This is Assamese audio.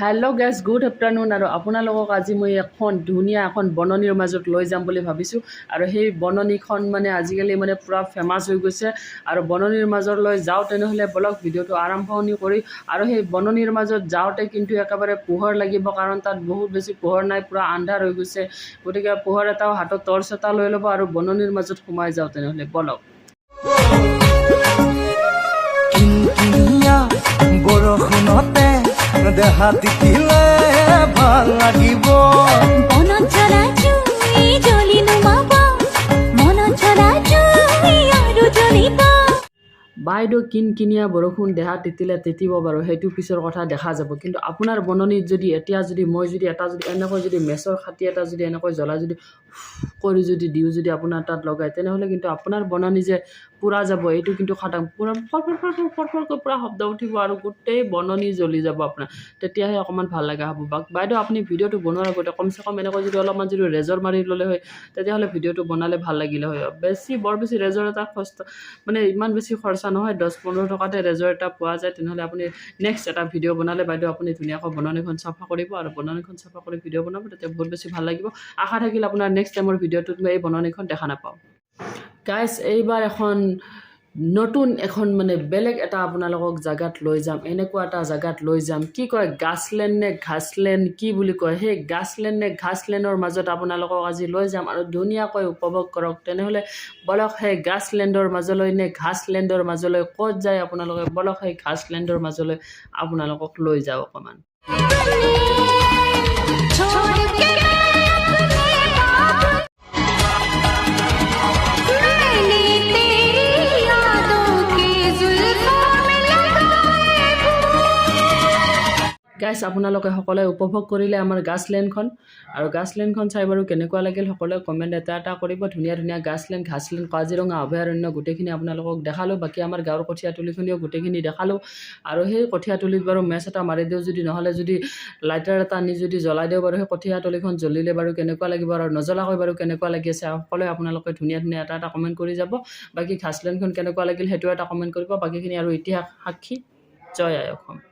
হেল্ল' গেছ গুড আফটাৰনুন আৰু আপোনালোকক আজি মই এখন ধুনীয়া এখন বননিৰ মাজত লৈ যাম বুলি ভাবিছোঁ আৰু সেই বননিখন মানে আজিকালি মানে পূৰা ফেমাছ হৈ গৈছে আৰু বননিৰ মাজলৈ যাওঁ তেনেহ'লে বলক ভিডিঅ'টো আৰম্ভণি কৰি আৰু সেই বননিৰ মাজত যাওঁতে কিন্তু একেবাৰে পোহৰ লাগিব কাৰণ তাত বহুত বেছি পোহৰ নাই পূৰা আন্ধাৰ হৈ গৈছে গতিকে পোহৰ এটাও হাতত টৰ্চ এটা লৈ ল'ব আৰু বননিৰ মাজত সোমাই যাওঁ তেনেহ'লে বলক বৰষুণতে দেহা তিতিলে ভাল লাগিব মনত জ্বলা জুই জ্বলি নুমাব মনত জ্বলা জুই আৰু জ্বলিব বাইদেউ কিনকিনীয়া বৰষুণ দেহা তিতিলে তিতিব বাৰু সেইটো পিছৰ কথা দেখা যাব কিন্তু আপোনাৰ বননিত যদি এতিয়া যদি মই যদি এটা যদি এনেকৈ যদি মেচৰ খাটি এটা যদি এনেকৈ জ্বলাই যদি কৰি যদি দিওঁ যদি আপোনাৰ তাত লগাই তেনেহ'লে কিন্তু আপোনাৰ বননি যে পূৰা যাব এইটো কিন্তু খাটাং পূৰা ফৰফৰকৈ পূৰা শব্দ উঠিব আৰু গোটেই বননি জ্বলি যাব আপোনাৰ তেতিয়াহে অকণমান ভাল লগা হ'ব বাইদেউ আপুনি ভিডিঅ'টো বনোৱাৰ আগতে কমচে কম এনেকৈ যদি অলপমান যদি ৰেজৰ মাৰি ল'লে হয় তেতিয়াহ'লে ভিডিঅ'টো বনালে ভাল লাগিলে হয় বৰ বেছি ৰেজৰ এটা মানে ইমান বেছি খৰচা নহয় 10-15 টকাতে ৰেজৰ এটা পোৱা যায় তেনেহ'লে আপুনি নেক্সট এটা ভিডিঅ' বনালে বাইদেউ আপুনি ধুনীয়াকৈ বননিখন চাফা কৰিব আৰু বননিখন চাফা কৰি ভিডিঅ' বনাব তেতিয়া বহুত বেছি ভাল লাগিব আশা থাকিল আপোনাৰ নেক্সট টাইমৰ ভিডিঅ'টোত মই এই বননিখন দেখা নাপাওঁ গাইজ এইবাৰ নতুন এখন মানে বেলেগ এটা আপোনালোকক জাগাত লৈ যাম এনেকুৱা এটা জাগাত লৈ যাম কি কয় গাছলেণ্ড নে ঘাছলেণ্ড কি বুলি কয় সেই গাছলেণ্ড নে ঘাছলেণ্ডৰ মাজত আপোনালোকক আজি লৈ যাম আৰু ধুনীয়াকৈ উপভোগ কৰক তেনেহ'লে বলক সেই গাছলেণ্ডৰ মাজলৈ নে ঘাছলেণ্ডৰ মাজলৈ ক'ত যায় আপোনালোকে বলক সেই ঘাছলেণ্ডৰ মাজলৈ আপোনালোকক লৈ যাওঁ অকণমান গাইজ আপোনালোকে সকলোৱে উপভোগ কৰিলে আমাৰ গাছলেণ্ডখন আৰু গাছলেণ্ডখন চাই বাৰু কেনেকুৱা লাগিল সকলোৱে কমেণ্ট এটা কৰিব ধুনীয়া ধুনীয়া গাছলেণ্ড ঘাছলেণ্ড কাজিৰঙা অভয়াৰণ্য গোটেইখিনি আপোনালোকক দেখালোঁ বাকী আমাৰ গাঁৱৰ কঠীয়াতলিখিনিও গোটেইখিনি দেখালোঁ আৰু সেই কঠীয়াতলিত বাৰু মেচ এটা মাৰি দিওঁ যদি নহ'লে যদি লাইটাৰ এটা আনি যদি জ্বলাই দিওঁ বাৰু সেই কঠীয়াতলিখন জ্বলিলে বাৰু কেনেকুৱা লাগিব আৰু নজ্বলাকৈ বাৰু কেনেকুৱা লাগি আছে সকলোৱে আপোনালোকে ধুনীয়া ধুনীয়া এটা কমেণ্ট কৰি যাব বাকী ঘাছলেণ্ডখন কেনেকুৱা লাগিল সেইটো এটা কমেণ্ট কৰিব বাকীখিনি আৰু ইতিহাস সাক্ষী জয় আই অসম